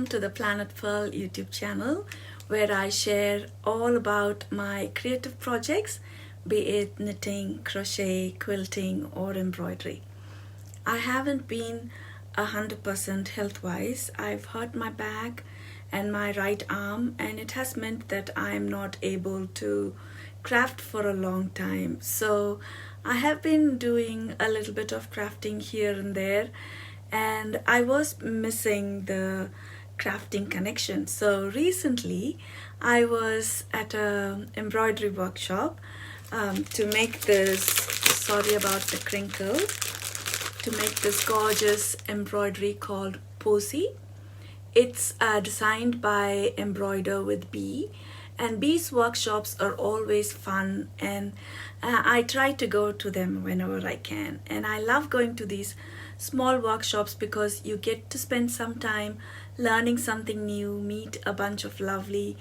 welcome to the Planet Pearl YouTube channel, where I share all about my creative projects, be it knitting, crochet, quilting or embroidery. I haven't been 100% health-wise. I've hurt my back and my right arm, and it has meant that I'm not able to craft for a long time. So I have been doing a little bit of crafting here and there, and I was missing the crafting connection. So recently I was at a embroidery workshop to make this, sorry about the crinkle, to make this gorgeous embroidery called Posy. It's designed by Embroider with Bee, and Bee's workshops are always fun, and I try to go to them whenever I can. And I love going to these small workshops because you get to spend some time learning something new, meet a bunch of lovely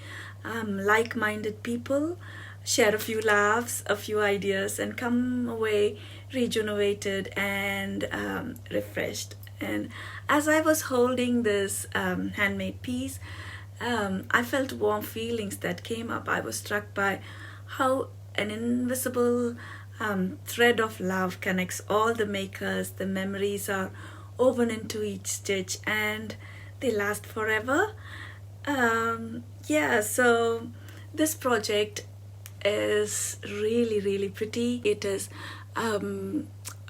like-minded people, share a few laughs, a few ideas, and come away rejuvenated and refreshed. And as I was holding this handmade piece, I felt warm feelings that came up. I was struck by how an invisible thread of love connects all the makers. The memories are woven into each stitch and they last forever. So this project is really pretty. It is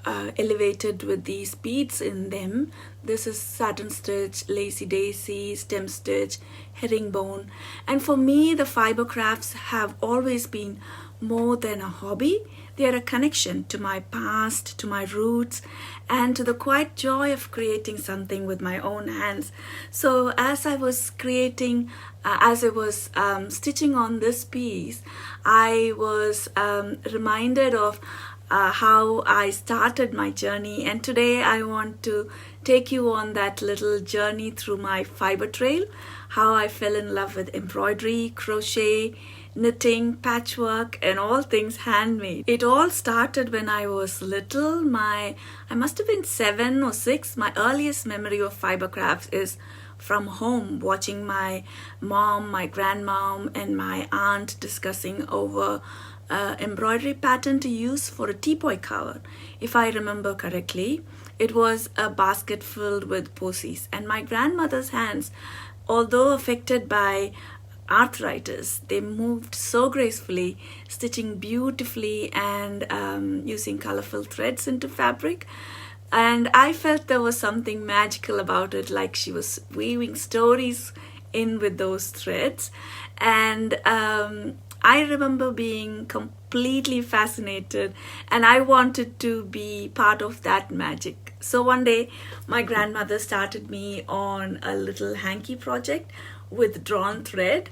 elevated with these beads in them. This is satin stitch, lacy daisy, stem stitch, herringbone. And for me, the fiber crafts have always been more than a hobby. They are a connection to my past, to my roots, and to the quiet joy of creating something with my own hands. So as I was creating, stitching on this piece, I was reminded of how I started my journey, and today I want to take you on that little journey through my fiber trail, how I fell in love with embroidery, crochet, knitting, patchwork, and all things handmade. It all started when I was little. I must have been 7 or 6. My earliest memory of fiber crafts is from home, watching my mom, my grandmom, and my aunt discussing over embroidery pattern to use for a teapot cover. If I remember correctly, it was a basket filled with posies, and my grandmother's hands, although affected by arthritis, they moved so gracefully, stitching beautifully and using colorful threads into fabric. And I felt there was something magical about it, like she was weaving stories in with those threads. And I remember being completely fascinated, and I wanted to be part of that magic. So one day my grandmother started me on a little hanky project with drawn thread,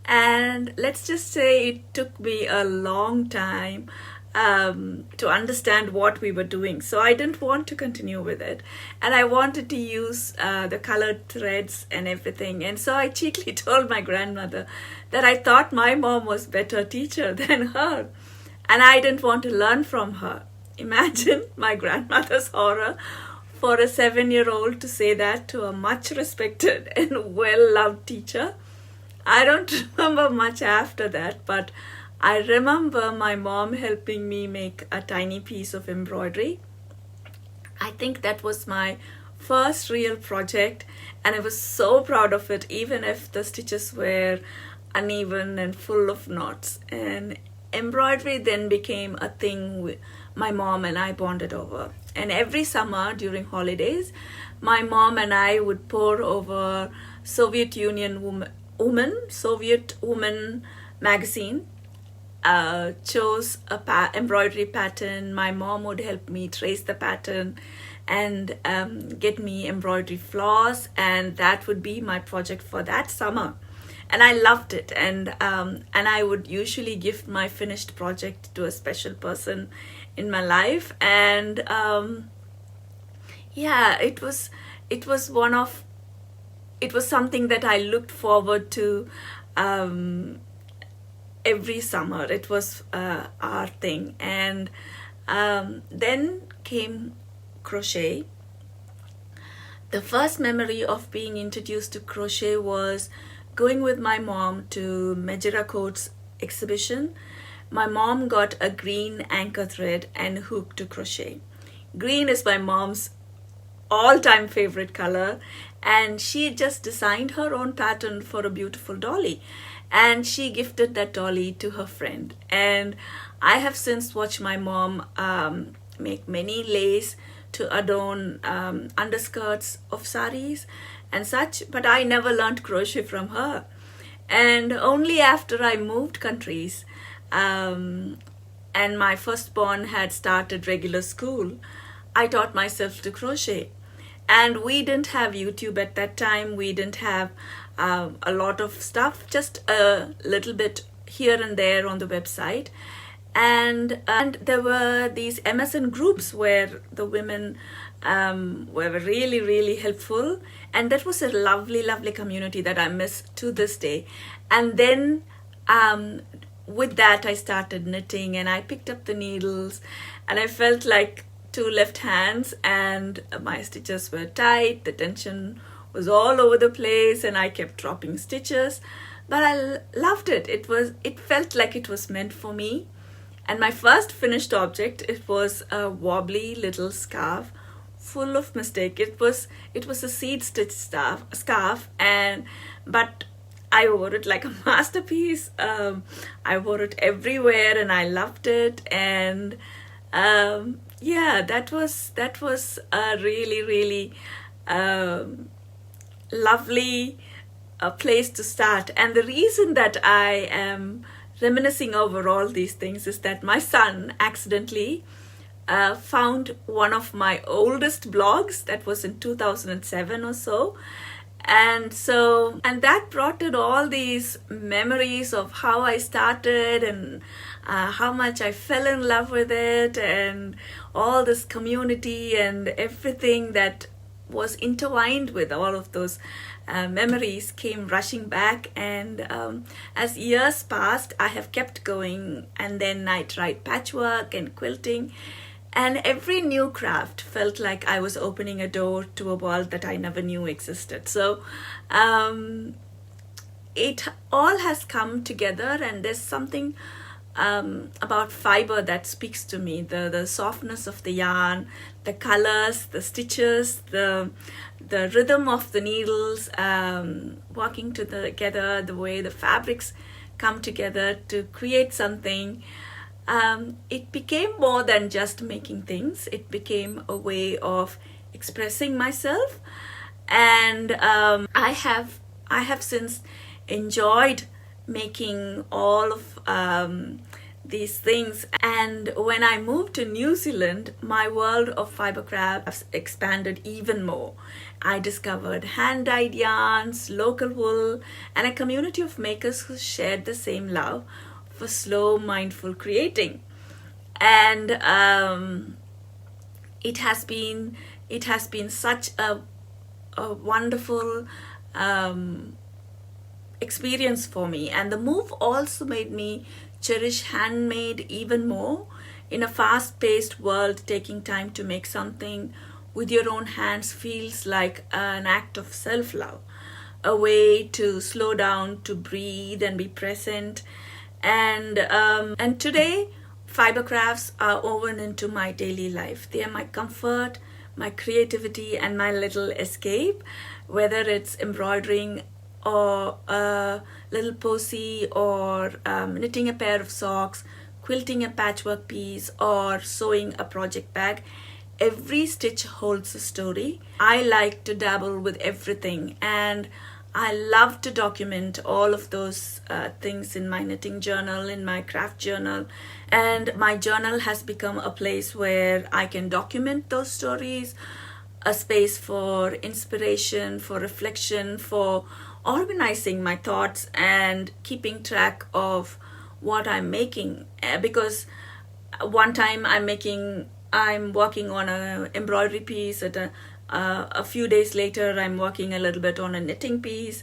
and let's just say it took me a long time to understand what we were doing. So I didn't want to continue with it, and I wanted to use the colored threads and everything. And so I cheekily told my grandmother that I thought my mom was a better teacher than her, and I didn't want to learn from her. Imagine my grandmother's horror for a 7-year-old to say that to a much respected and well-loved teacher. I don't remember much after that, but I remember my mom helping me make a tiny piece of embroidery. I think that was my first real project, and I was so proud of it, even if the stitches were uneven and full of knots. And embroidery then became a thing my mom and I bonded over. And every summer during holidays, my mom and I would pore over Soviet Woman magazine, chose a embroidery pattern. My mom would help me trace the pattern and get me embroidery floss, and that would be my project for that summer. And I loved it, and I would usually gift my finished project to a special person in my life. And it was something that I looked forward to every summer. It was our thing. And then came crochet. The first memory of being introduced to crochet was going with my mom to Mejira Coat's exhibition. My mom got a green anchor thread and hook to crochet. Green is my mom's all-time favorite color, and she just designed her own pattern for a beautiful dolly, and she gifted that dolly to her friend. And I have since watched my mom make many lace to adorn underskirts of saris and such, but I never learned crochet from her. And only after I moved countries and my firstborn had started regular school, I taught myself to crochet. And we didn't have YouTube at that time. We didn't have a lot of stuff, just a little bit here and there on the website. And there were these MSN groups where the women were really, really helpful. And that was a lovely, lovely community that I miss to this day. And then with that, I started knitting, and I picked up the needles, and I felt like two left hands, and my stitches were tight, the tension was all over the place, and I kept dropping stitches, but I loved it. It felt like it was meant for me. And my first finished object, it was a wobbly little scarf full of mistake. It was a seed stitch scarf, but I wore it like a masterpiece. I wore it everywhere, and I loved it. And yeah, that was a really, really lovely place to start. And the reason that I am reminiscing over all these things is that my son accidentally found one of my oldest blogs that was in 2007 or so. And that brought in all these memories of how I started and how much I fell in love with it, and all this community and everything that was intertwined with all of those memories came rushing back. And as years passed, I have kept going, and then I tried patchwork and quilting. And every new craft felt like I was opening a door to a world that I never knew existed. So it all has come together, and there's something about fiber that speaks to me. The softness of the yarn, the colors, the stitches, the rhythm of the needles working together, the way the fabrics come together to create something. It became more than just making things. It became a way of expressing myself, and I have since enjoyed making all of these things. And when I moved to New Zealand, my world of fiber crafts expanded even more. I discovered hand-dyed yarns, local wool, and a community of makers who shared the same love for slow, mindful creating. And it has been such a wonderful experience for me. And the move also made me cherish handmade even more. In a fast-paced world, taking time to make something with your own hands feels like an act of self-love, a way to slow down, to breathe and be present. And today, fiber crafts are woven into my daily life. They are my comfort, my creativity, and my little escape. Whether it's embroidering or a little posy, or knitting a pair of socks, quilting a patchwork piece, or sewing a project bag, every stitch holds a story. I like to dabble with everything, and I love to document all of those things in my knitting journal, in my craft journal. And my journal has become a place where I can document those stories, a space for inspiration, for reflection, for organizing my thoughts and keeping track of what I'm making. Because one time I'm working on an embroidery piece, at a few days later I'm working a little bit on a knitting piece.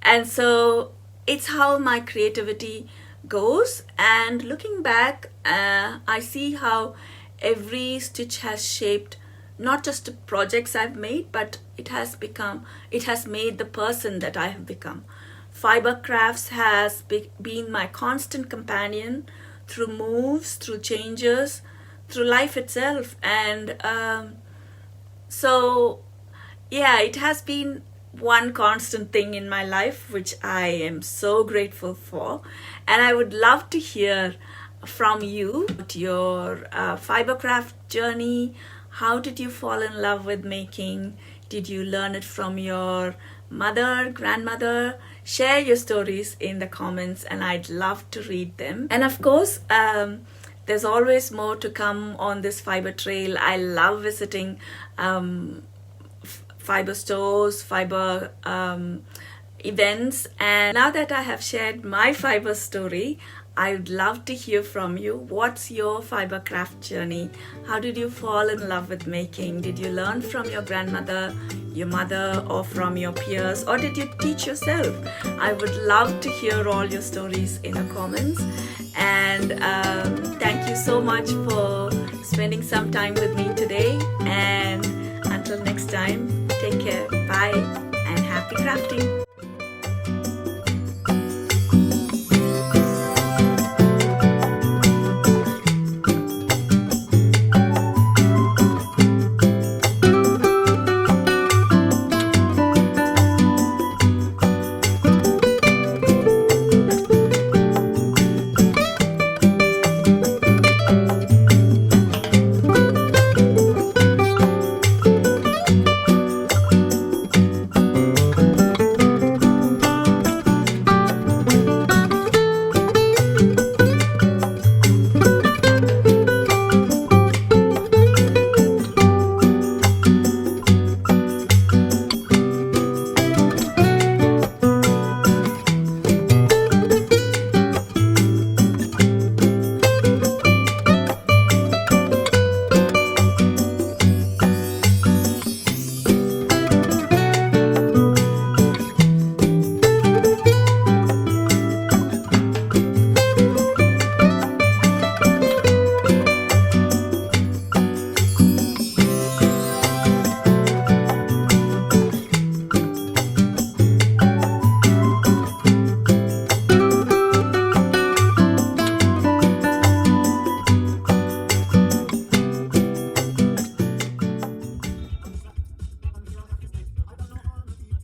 And so it's how my creativity goes. And looking back, I see how every stitch has shaped not just the projects I've made, but it has made the person that I have become. Fibre crafts has been my constant companion through moves, through changes, through life itself. And so yeah, it has been one constant thing in my life, which I am so grateful for. And I would love to hear from you about your fibre craft journey. How did you fall in love with making? Did you learn it from your mother, grandmother? Share your stories in the comments and I'd love to read them. And of course, there's always more to come on this fibre trail. I love visiting fibre stores, fibre events. And now that I have shared my fibre story, I would love to hear from you. What's your fibre craft journey? How did you fall in love with making? Did you learn from your grandmother, your mother, or from your peers, or did you teach yourself? I would love to hear all your stories in the comments. And thank you so much for spending some time with me today. And until next time, take care, bye, and happy crafting.